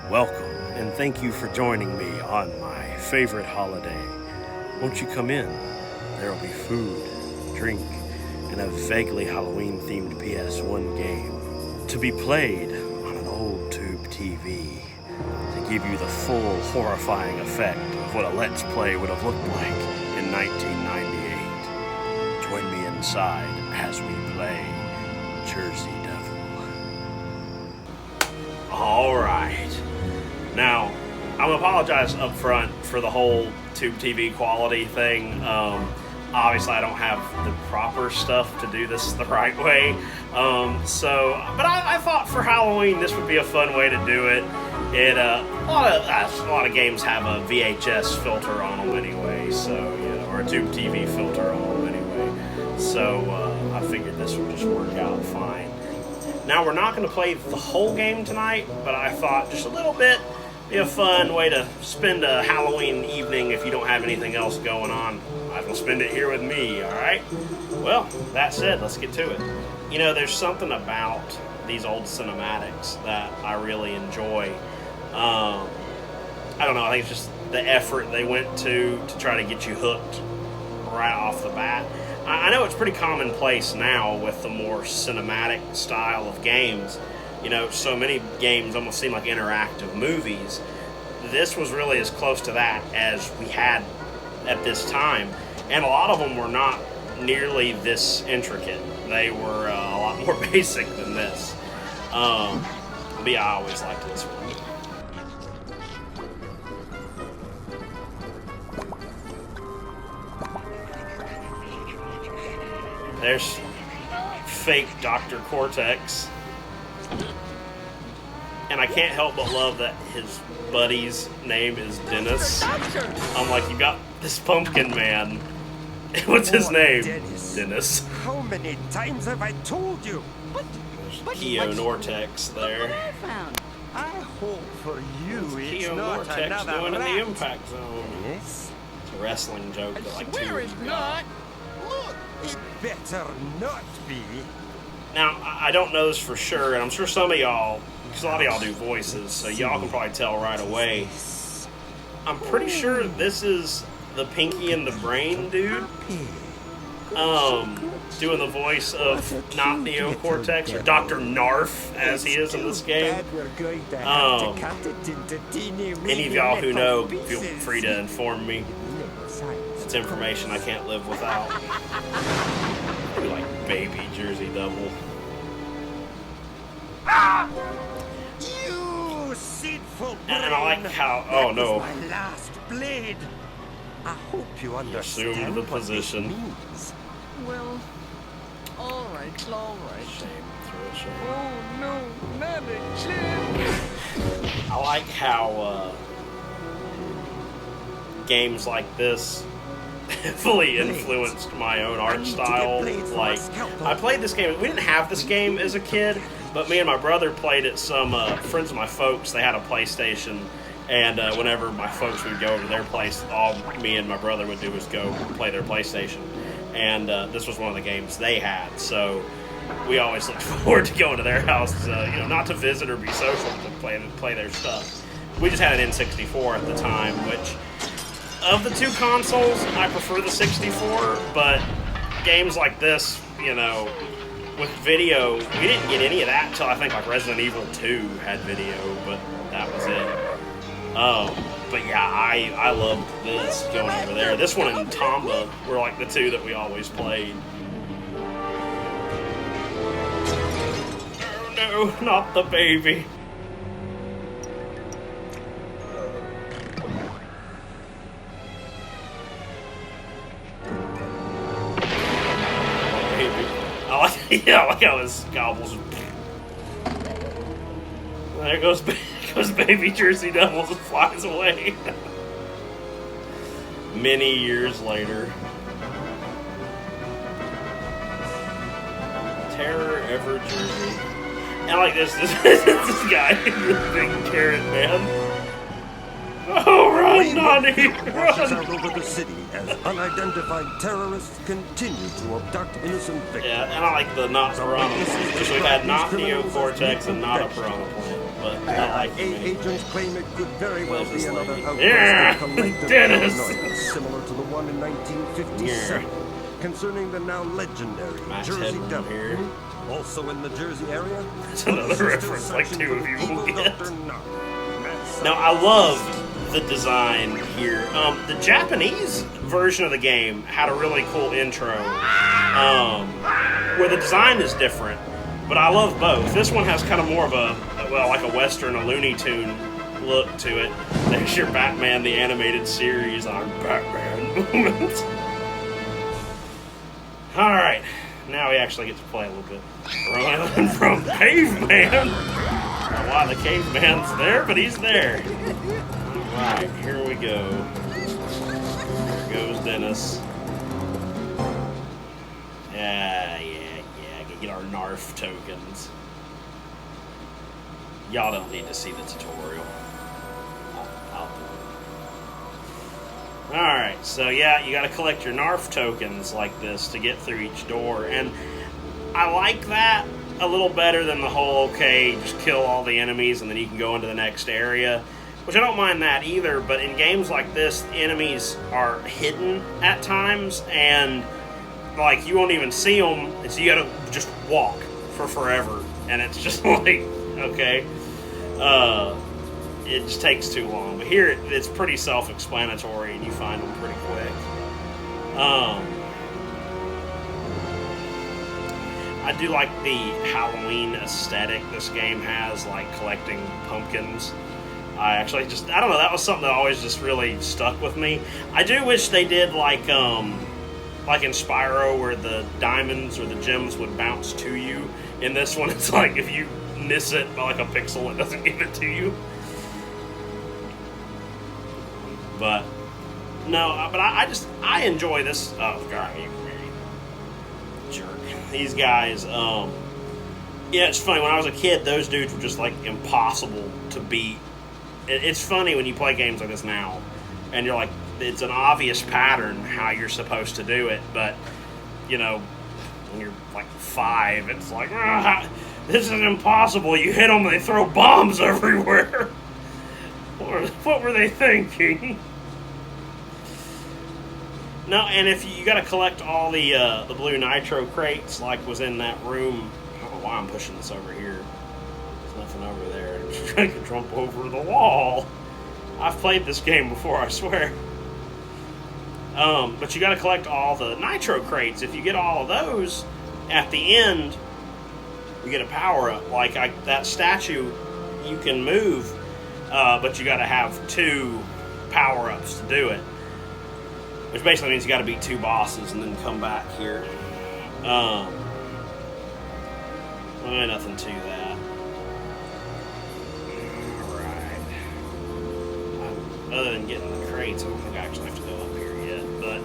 Welcome, and thank you for joining me on my favorite holiday. Won't you come in? There will be food, drink, and a vaguely Halloween-themed PS1 game to be played on an old tube TV to give you the full, horrifying effect of what a Let's Play would have looked like in 1998. Join me inside as we play Jersey Devil. Alright. Now, I'm gonna apologize up front for the whole tube TV quality thing. Obviously, I don't have the proper stuff to do this the right way. But I thought for Halloween this would be a fun way to do it. A lot of games have a VHS filter on them anyway, or a tube TV filter on them anyway. So I figured this would just work out fine. Now, we're not going to play the whole game tonight, but I thought just a little bit be a fun way to spend a Halloween evening if you don't have anything else going on. I will spend it here with me, alright? Well, that said, let's get to it. You know, there's something about these old cinematics that I really enjoy. I don't know, I think it's just the effort they went to try to get you hooked right off the bat. I know it's pretty commonplace now with the more cinematic style of games. You know, so many games almost seem like interactive movies. This was really as close to that as we had at this time. And a lot of them were not nearly this intricate. They were a lot more basic than this. But yeah, I always liked this one. There's fake Dr. Cortex. And I can't help but love that his buddy's name is Dennis. I'm like, you got this pumpkin man. What's his name? Dennis. How many times have I told you? There's Keo Nortex there. I hope for you it's Keo not Nortex another doing in rat. the impact zone. Yes? It's a wrestling joke that like two Where of is you got. not? Look! It better not be. Now, I don't know this for sure, and I'm sure some of y'all, because a lot of y'all do voices, so y'all can probably tell right away. I'm pretty sure this is the Pinky and the Brain dude. Doing the voice of not Neo Cortex, or Dr. Narf, as he is in this game. Any of y'all who know, feel free to inform me. It's information I can't live without. Maybe like baby Jersey Devil. You sinful And I like how, oh no. My last blade. I hope you understand Assume the what position. this means. Well, alright. Shame, throw a shame. Oh no, not again! I like how games like this fully influenced my own art style. Like, I played this game. We didn't have this game as a kid, but me and my brother played it. Some friends of my folks, they had a PlayStation, and whenever my folks would go over to their place, all me and my brother would do was go play their PlayStation. And this was one of the games they had, so we always looked forward to going to their house, not to visit or be social, but to play their stuff. We just had an N64 at the time, which, of the two consoles, I prefer the 64, but games like this, with video, we didn't get any of that until I think like Resident Evil 2 had video, but that was it. But yeah, I loved this going over there. This one and Tomba were like the two that we always played. Oh no, not the baby. I like how his gobbles. There goes baby Jersey Devil and flies away. Many years later. Terror Ever Jersey. And like this guy, this big carrot man. Oh, run, Wave of Nani! fury washes Run! out over the city as unidentified terrorists continue to abduct innocent victims. Yeah, and I like the not piranha plant, because we've had not neocortex and not a piranha plant, but I like the CIA mini. agents claim it could very well Love be this another lady. outburst Yeah, of collective Dennis. paranoia similar to the one in 1957 concerning the now legendary Max Jersey Headroom Devil. here. Also in the Jersey area, That's another reference like two of you will get. Now, Now I love the design here. The Japanese version of the game had a really cool intro, where the design is different, but I love both. This one has kind of more of a, well, like a Western, a Looney Tune look to it. There's your Batman, the animated series on Batman moment. Alright, now we actually get to play a little bit. Running from Caveman! I don't know why the caveman's there, but he's there. Alright, here we go. Here goes Dennis. Yeah. Get our NARF tokens. Y'all don't need to see the tutorial. I'll do it. Alright, so yeah, you gotta collect your NARF tokens like this to get through each door. And I like that a little better than the whole, okay, just kill all the enemies and then you can go into the next area. Which I don't mind that either, but in games like this, enemies are hidden at times, and like you won't even see them, and so you gotta just walk for forever, and it's just like, okay, it just takes too long. But here, it's pretty self-explanatory, and you find them pretty quick. I do like the Halloween aesthetic this game has, like collecting pumpkins. I don't know, that was something that always just really stuck with me. I do wish they did like in Spyro, where the diamonds or the gems would bounce to you. In this one, it's like if you miss it by like a pixel, it doesn't give it to you. But no, but I enjoy this. Oh god, you jerk! These guys. Yeah, it's funny. When I was a kid, those dudes were just like impossible to beat. It's funny when you play games like this now, and you're like, it's an obvious pattern how you're supposed to do it, but, you know, when you're like 5, it's like, this is impossible. You hit them, they throw bombs everywhere. What were they thinking? No, and if you got to collect all the blue nitro crates, like was in that room. I don't know why I'm pushing this over here. Nothing over there. I can jump over the wall. I've played this game before, I swear. But you got to collect all the nitro crates. If you get all of those, at the end, you get a power up. Like that statue, you can move, but you got to have 2 power ups to do it. Which basically means you got to beat 2 bosses and then come back here. Nothing to that. Other than getting the crates, I don't think I actually have to go up here yet, but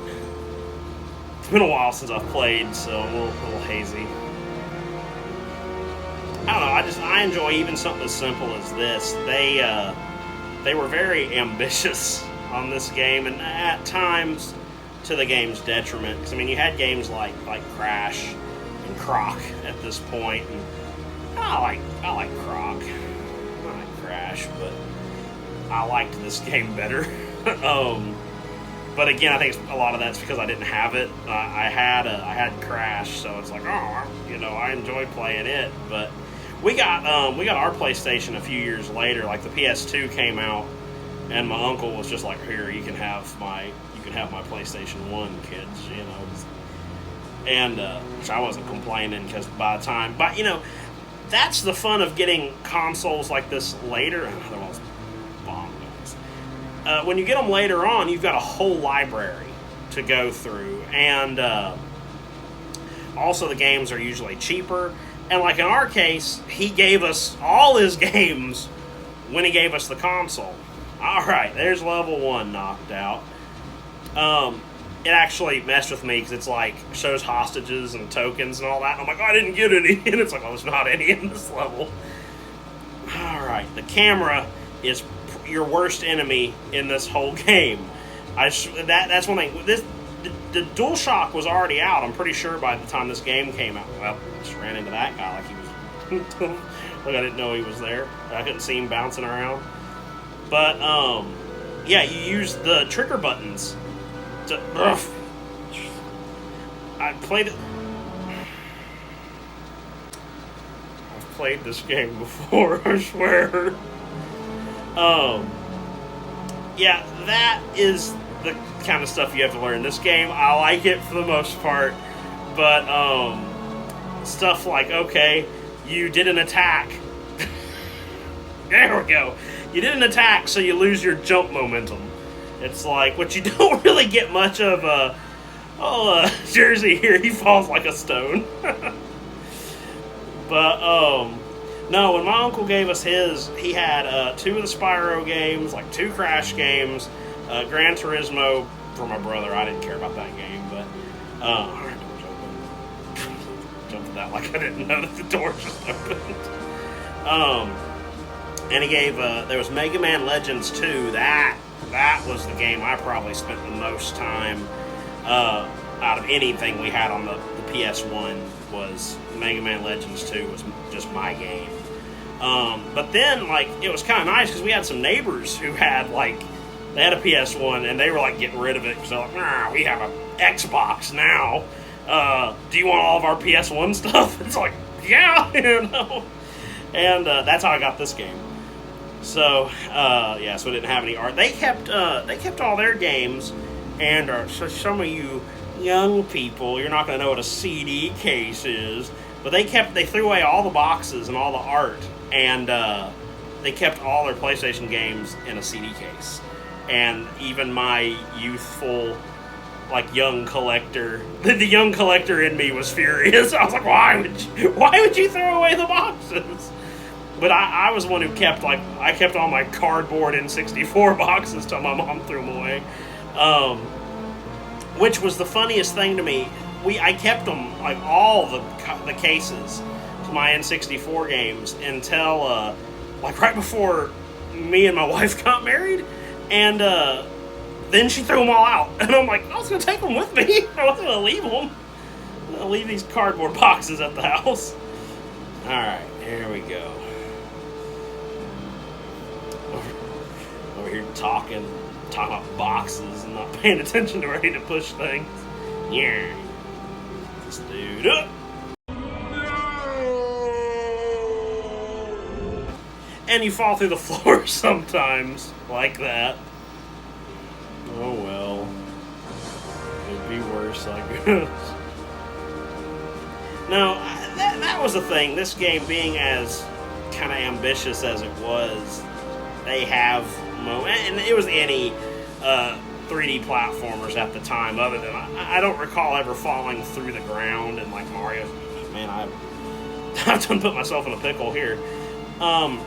it's been a while since I've played, so I'm a little hazy. I don't know, I enjoy even something as simple as this. They were very ambitious on this game, and at times to the game's detriment. Because I mean, you had games like Crash and Croc at this point, and I like Croc. I like Crash, but I liked this game better. But again, I think a lot of that's because I didn't have it. I had Crash, so it's like, I enjoyed playing it. But we got our PlayStation a few years later. Like the PS2 came out, and my uncle was just like, "Here, you can have my PlayStation 1, kids," And which I wasn't complaining, because by the time, but that's the fun of getting consoles like this later. Another one's bomb guns. When you get them later on, you've got a whole library to go through, and also the games are usually cheaper. And like in our case, he gave us all his games when he gave us the console. All right, there's level 1 knocked out. It actually messed with me because it's like shows hostages and tokens and all that. And I'm like, I didn't get any. And it's like, well, there's not any in this level. All right, the camera is your worst enemy in this whole game. That's one thing. The DualShock was already out, I'm pretty sure, by the time this game came out. Well, just ran into that guy like he was... like I didn't know he was there. I couldn't see him bouncing around. But, yeah, you use the trigger buttons to... I played it... I've played this game before, I swear. Yeah, that is the kind of stuff you have to learn. This game, I like it for the most part, but stuff like, okay, you did an attack. There we go. You did an attack, so you lose your jump momentum. It's like, what you don't really get much of, Jersey here, he falls like a stone. But, no, when my uncle gave us his, he had 2 of the Spyro games, like 2 Crash games, Gran Turismo for my brother. I didn't care about that game, but our door's open. Jumped to that like I didn't know that the doors just opened. And he gave there was Mega Man Legends 2. That was the game I probably spent the most time out of anything we had on the PS1. Was Mega Man Legends 2 was just my game. But then, like, it was kind of nice because we had some neighbors who had, like, they had a PS1 and they were, like, getting rid of it because they're like, nah, we have an Xbox now. Do you want all of our PS1 stuff? It's like, yeah, you know. And that's how I got this game. So, yeah, so it didn't have any art. They kept all their games, and so some of you young people, you're not going to know what a CD case is, but they threw away all the boxes and all the art, and they kept all their PlayStation games in a CD case. And even my youthful, like, young collector, the young collector in me was furious. I was like, why would you throw away the boxes? But I was one who kept, like, I kept all my cardboard N64 boxes till my mom threw them away. Which was the funniest thing to me. I kept them, like, all the cases to my N64 games until, like, right before me and my wife got married. And then she threw them all out. And I'm like, I was going to take them with me. I wasn't going to leave them. I'm going to leave these cardboard boxes at the house. Alright, here we go. Over here talking about boxes and not paying attention to ready to push things. Yeah. This dude up. And you fall through the floor sometimes, like that. Oh well. It'd be worse, I guess. No, that was the thing. This game being as kind of ambitious as it was, they have and it was any 3D platformers at the time, other than I don't recall ever falling through the ground and like Mario. Man, I've done put myself in a pickle here. I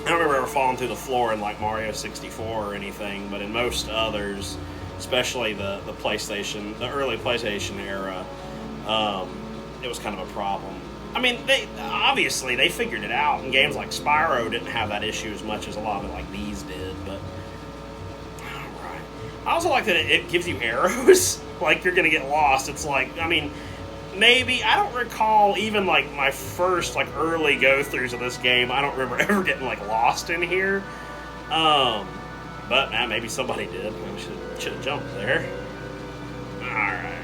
don't remember ever falling through the floor in like Mario 64 or anything, but in most others, especially the PlayStation, the early PlayStation era, it was kind of a problem. I mean, they figured it out, and games like Spyro didn't have that issue as much as a lot of it like these did, but alright. I also like that it gives you arrows, like you're gonna get lost. It's like, I mean, maybe, I don't recall even like my first like early go-throughs of this game, I don't remember ever getting like lost in here. But maybe somebody did. I should have jumped there. Alright.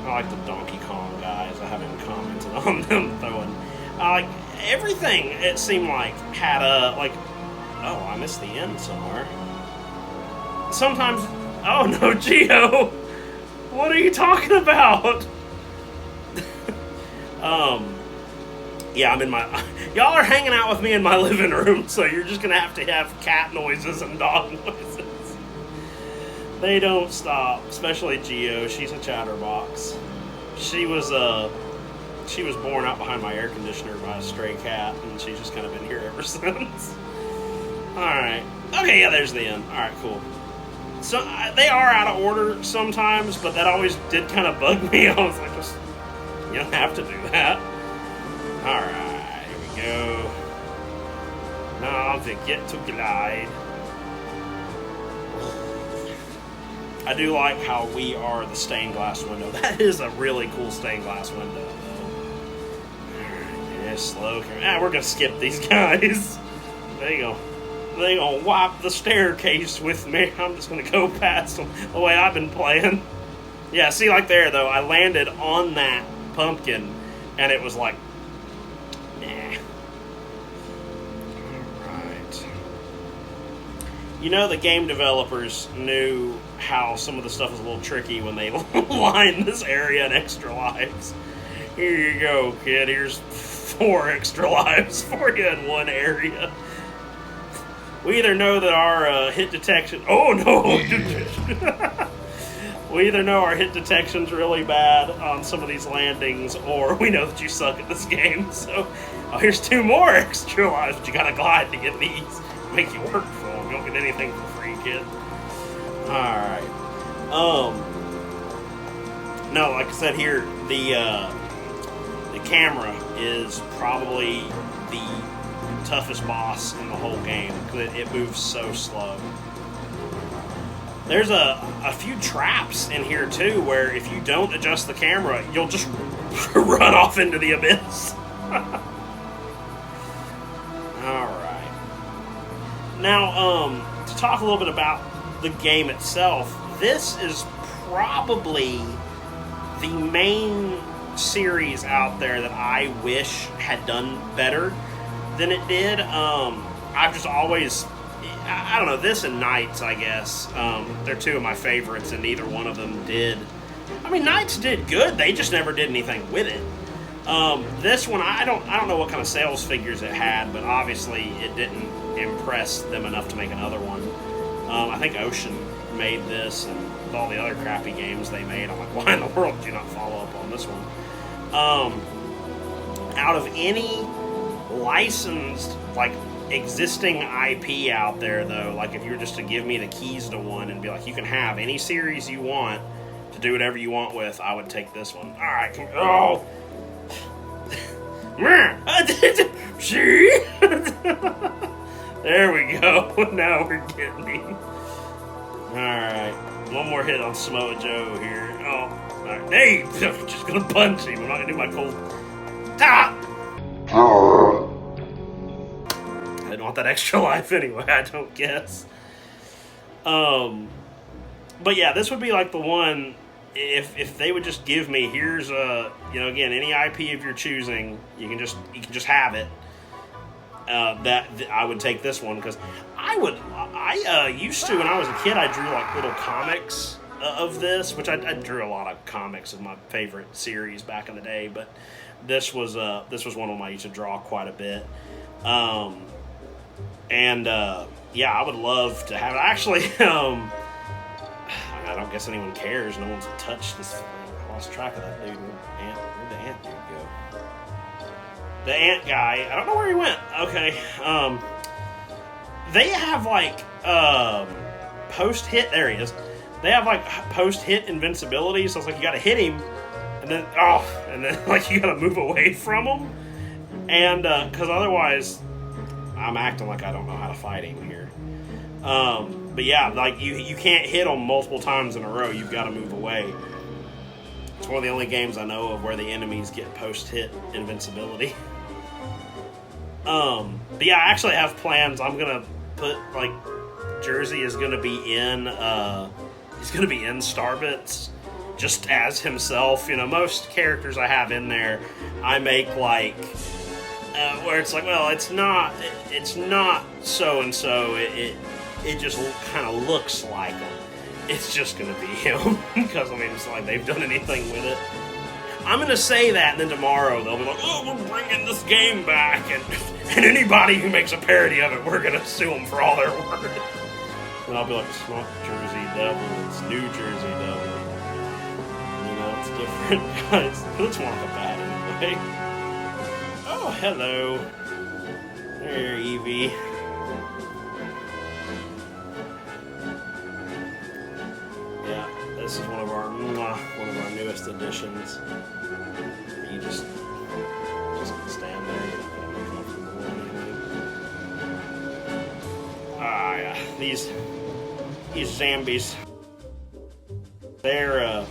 I like the Donkey Kong guys. I haven't commented on them throwing. Like, everything, it seemed like, had a, like, oh, I missed the end somewhere. Sometimes, oh no, Geo! What are you talking about? Yeah, I'm in my, y'all are hanging out with me in my living room, so you're just gonna have to have cat noises and dog noises. They don't stop, especially Geo. She's a chatterbox. She was born out behind my air conditioner by a stray cat, and she's just kind of been here ever since. Alright. Okay, yeah, there's the end. Alright, cool. So, they are out of order sometimes, but that always did kind of bug me. I was like, just, you don't have to do that. Alright, here we go. to get to glide. I do like how we are the stained glass window. That is a really cool stained glass window, though. Alright, yeah, slow. We're gonna skip these guys. They gonna wipe the staircase with me. I'm just gonna go past them the way I've been playing. Yeah, see, like there, though, I landed on that pumpkin, and it was like, nah. Alright. You know, the game developers knew how some of the stuff was a little tricky when they lined this area in extra lives. Here you go, kid. Here's 4 extra lives for you in one area. We either know that our hit detection... Oh, no! We either know our hit detection's really bad on some of these landings, or we know that you suck at this game. So, here's 2 more extra lives, but you gotta glide to get these. Make you work for them. You don't get anything for free, kid. Alright. No, like I said here, the camera is probably the toughest boss in the whole game, because it moves so slow. There's a few traps in here too, where if you don't adjust the camera, you'll just run off into the abyss. Alright. Now, to talk a little bit about the game itself, this is probably the main series out there that I wish had done better than it did. I've just always... I don't know, this and Knights, I guess. They're 2 of my favorites, and neither one of them did. I mean, Knights did good. They just never did anything with it. This one, I don't know what kind of sales figures it had, but obviously it didn't impress them enough to make another one. I think Ocean made this, and with all the other crappy games they made, I'm like, why in the world did you not follow up on this one? Out of any licensed, like, existing IP out there, though, like if you were just to give me the keys to one and be like, you can have any series you want to do whatever you want with, I would take this one. Alright, oh! See? There we go. Now we're getting him. Alright, one more hit on Samoa Joe here. Oh, alright, hey! I'm just gonna punch him. I'm not gonna do my cold... Ah! I didn't want that extra life anyway, I don't guess. But yeah, this would be like the one, if they would just give me, here's again, any IP of your choosing, you can just have it. That I would take this one, because I used to, when I was a kid, I drew like little comics of this, which I drew a lot of comics of my favorite series back in the day, but this was one of them I used to draw quite a bit. Yeah, I would love to have it. Actually, I don't guess anyone cares. No one's touched this thing. I lost track of that dude. Where'd the ant dude go? The ant guy. I don't know where he went. Okay. They have, like, post-hit. There he is. They have, like, post-hit invincibility. So it's like you gotta hit him, and then, like, you gotta move away from him. And, because otherwise... I'm acting like I don't know how to fight him here. But yeah, like you can't hit him multiple times in a row. You've got to move away. It's one of the only games I know of where the enemies get post-hit invincibility. But yeah, I actually have plans. I'm gonna put, like, Jersey is gonna be in he's gonna be in Starbits just as himself. You know, most characters I have in there, I make like where it's like, well, it's not so and so. It just kind of looks like him. It's just gonna be him because I mean, it's not like they've done anything with it. I'm gonna say that, and then tomorrow they'll be like, "Oh, we're bringing this game back," and anybody who makes a parody of it, we're gonna sue them for all their work. And I'll be like, "It's not Jersey Devil, it's New Jersey Devil." You know, it's different, guys. It looks more like a bat anyway. Oh, hello. There, Evie. Yeah, this is one of our newest additions. You just stand there. You don't feel comfortable or anything. these zombies. They're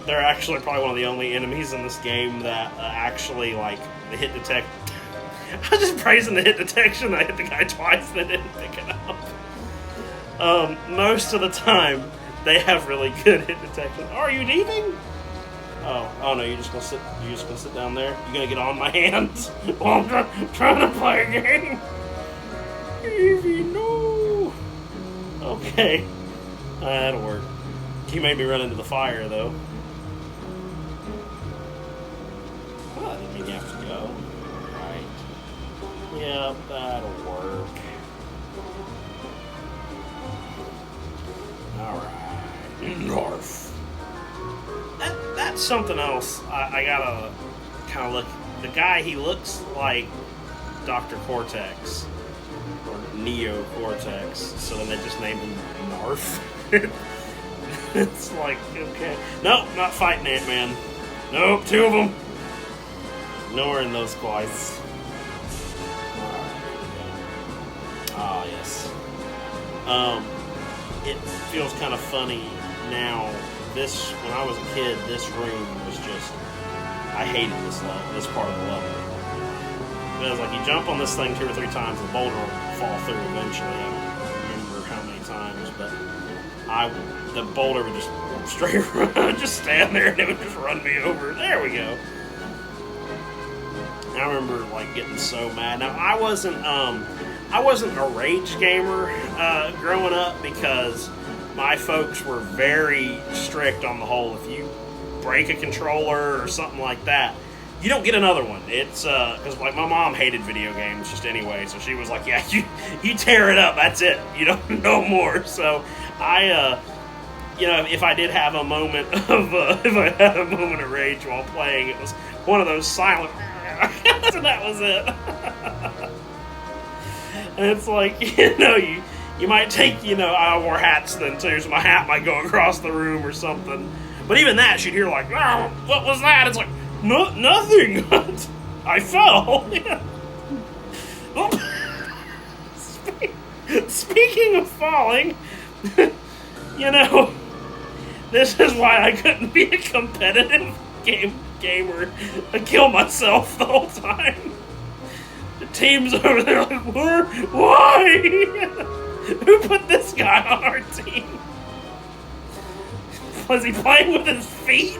actually probably one of the only enemies in this game that actually, like, the hit detect. I was just praising the hit detection. I hit the guy twice and they didn't pick it up. Most of the time, they have really good hit detection. Are you leaving? Oh no! You're just gonna sit down there. You're gonna get on my hands while I'm trying to play a game. Evie, no. Okay, that'll work. He made me run into the fire though. Oh, I didn't mean you have to go. Right. Yep, that'll work. Alright. Narf. That's something else. I gotta kind of look. The guy, he looks like Dr. Cortex. Or Neo Cortex. So then they just named him Narf. It's like, okay. Nope, not fighting Ant-Man. Nope, 2 of them. Ignoring those guys. Ah, yes. It feels kind of funny now. When I was a kid, this room was just, I hated this part of the level. Because, like, you jump on this thing 2 or 3 times, the boulder will fall through eventually. I don't remember how many times, but the boulder would just straight run, just stand there, and it would just run me over. There we go. I remember, like, getting so mad. Now, I wasn't a rage gamer growing up because my folks were very strict on the whole, if you break a controller or something like that, you don't get another one. It's, because, like, my mom hated video games just anyway, so she was like, yeah, you tear it up, that's it. You don't know more. So, you know, if I did have a moment of, if I had a moment of rage while playing, it was one of those silent, and that was it. And it's like, you know, you might take, you know, I wore hats then too, so my hat might go across the room or something. But even that, she'd hear like, oh, what was that? It's like, no, nothing. I fell. Speaking of falling, you know, this is why I couldn't be a competitive gamer. I kill myself the whole time. The team's over there like, why? Who put this guy on our team? Was he playing with his feet?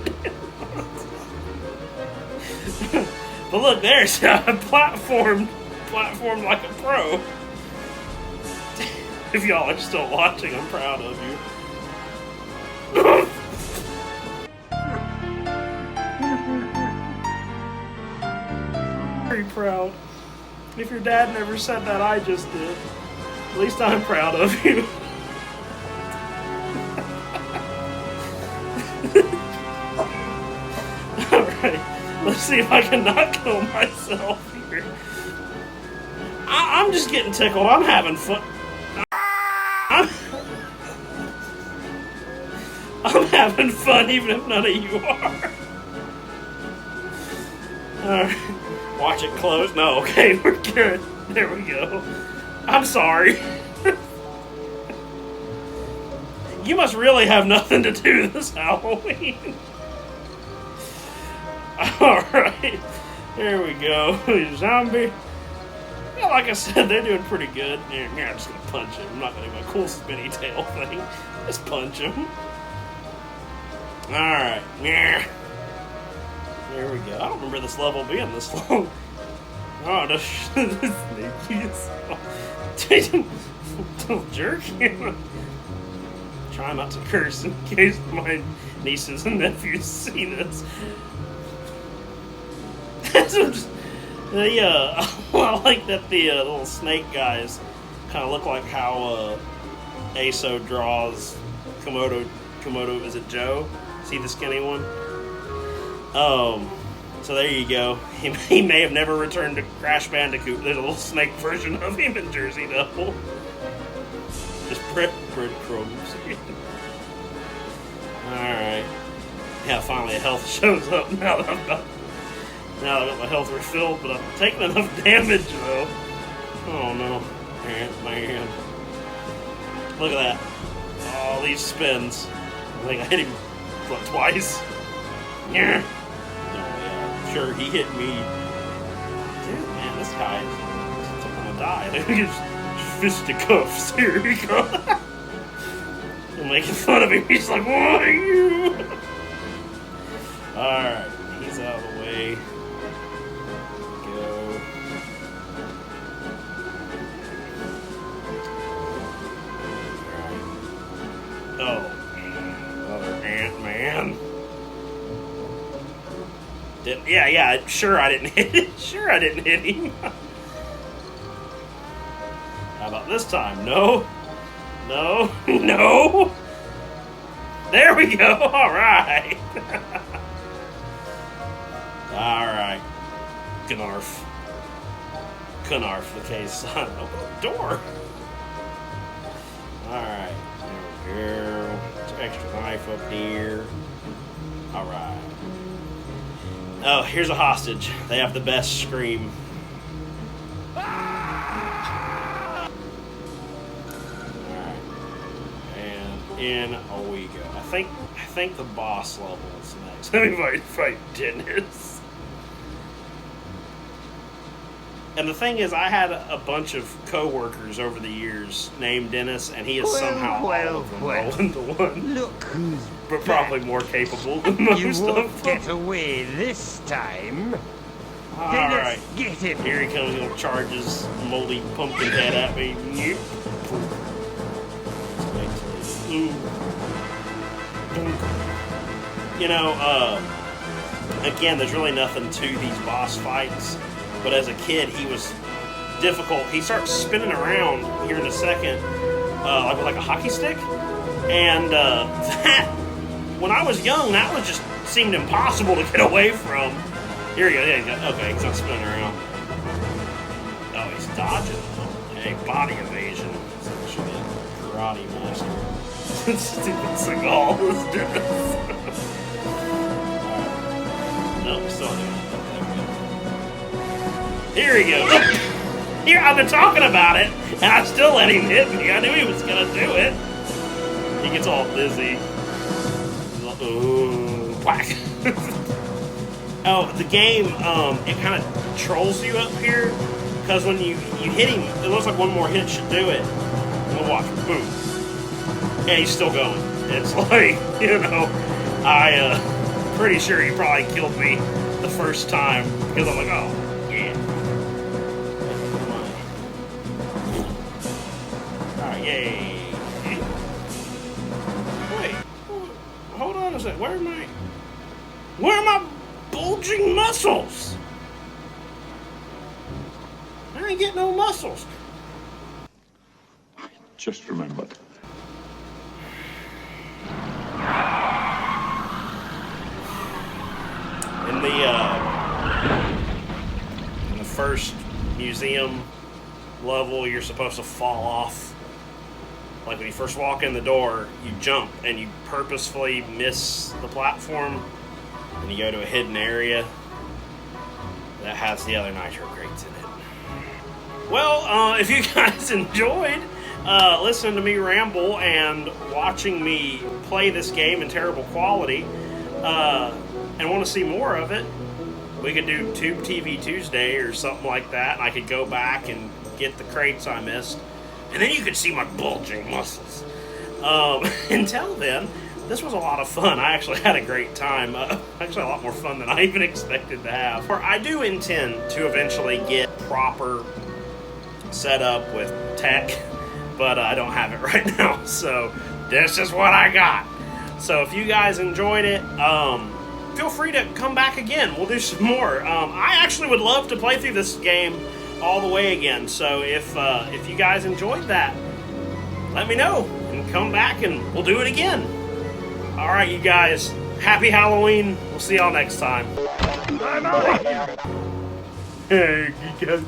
But look, there's platformed like a pro. If y'all are still watching, I'm proud of you. Very proud. If your dad never said that, I just did. At least I'm proud of you. Alright, let's see if I can not kill myself here. I'm just getting tickled. I'm having fun. I'm having fun even if none of you are. Alright. Watch it close. No, okay, we're good. There we go. I'm sorry. You must really have nothing to do this Halloween. Alright. There we go. Zombie. Yeah, like I said, they're doing pretty good. Yeah, I'm just gonna punch him. I'm not gonna do my cool spinny tail thing. Just punch him. Alright. Yeah. There we go. I don't remember this level being this long. Oh, the sneakiest. Little jerk. Try not to curse in case my nieces and nephews see this. I like that the little snake guys kind of look like how Aso draws Komodo, is it Joe? See the skinny one? So there you go. He may have never returned to Crash Bandicoot. There's a little snake version of him in Jersey Devil. Just breadcrumbs. Alright. Yeah, finally health shows up now that I've got my health refilled, but I'm taking enough damage though. Oh no. Man. Look at that. All these spins. I think I hit him, what, twice? Yeah. Oh, yeah. Sure, he hit me. Dude, man, this guy is gonna die. Look at his fisticuffs. Here we go. I'm making fun of him. He's like, what are you? Alright, he's out of the way. Go. Oh, another Ant-Man. Yeah, sure I didn't hit it. Sure I didn't hit him. How about this time? No. No. No. There we go. All right. All right. Knarf. Knarf, the case. Open the door. All right. There we go. Extra knife up here. All right. Oh, here's a hostage. They have the best scream. Alright. And in we go. I think the boss level is next. Let me fight Dennis. And the thing is, I had a bunch of co-workers over the years named Dennis, and he is somehow all of them rolled into one. Look who's But probably more capable than most You of won't them. get away this time. Alright. Get him. Here he comes, he'll charge his moldy pumpkin head at me. Yep. You know, again, there's really nothing to these boss fights, but as a kid, he was difficult. He starts spinning around here in a second, like a hockey stick, and that, when I was young, that was just seemed impossible to get away from. Here we go. Yeah, okay, he's not spinning around. Oh, he's dodging. Hey, body evasion. It's actually a karate master. Stupid Seagal was doing this. No, still doing it. Here we go. Here, I've been talking about it, and I still let him hit me. I knew he was gonna do it. He gets all dizzy. Ooh, whack. Oh, the game, it kind of trolls you up here, because when you hit him, it looks like one more hit should do it. And we'll watch, boom. And he's still going. It's like, you know, pretty sure he probably killed me the first time, because I'm like, oh, yeah. Alright, yay. Wait, hold on a second, where are my bulging muscles? I ain't getting no muscles. Just remember. In the first museum level, you're supposed to fall off. Like when you first walk in the door, you jump and you purposefully miss the platform, and you go to a hidden area that has the other nitro crates in it. Well, if you guys enjoyed listening to me ramble and watching me play this game in terrible quality, and want to see more of it, we could do Tube TV Tuesday or something like that, and I could go back and get the crates I missed, and then you could see my bulging muscles. Until then, this was a lot of fun. I actually had a great time. Actually a lot more fun than I even expected to have. I do intend to eventually get proper setup with tech, but I don't have it right now, so this is what I got. So if you guys enjoyed it, feel free to come back again. We'll do some more. I actually would love to play through this game all the way again, so if you guys enjoyed that, let me know and come back and we'll do it again. Alright, you guys, happy Halloween. We'll see y'all next time. I'm out of here. Hey, you guys.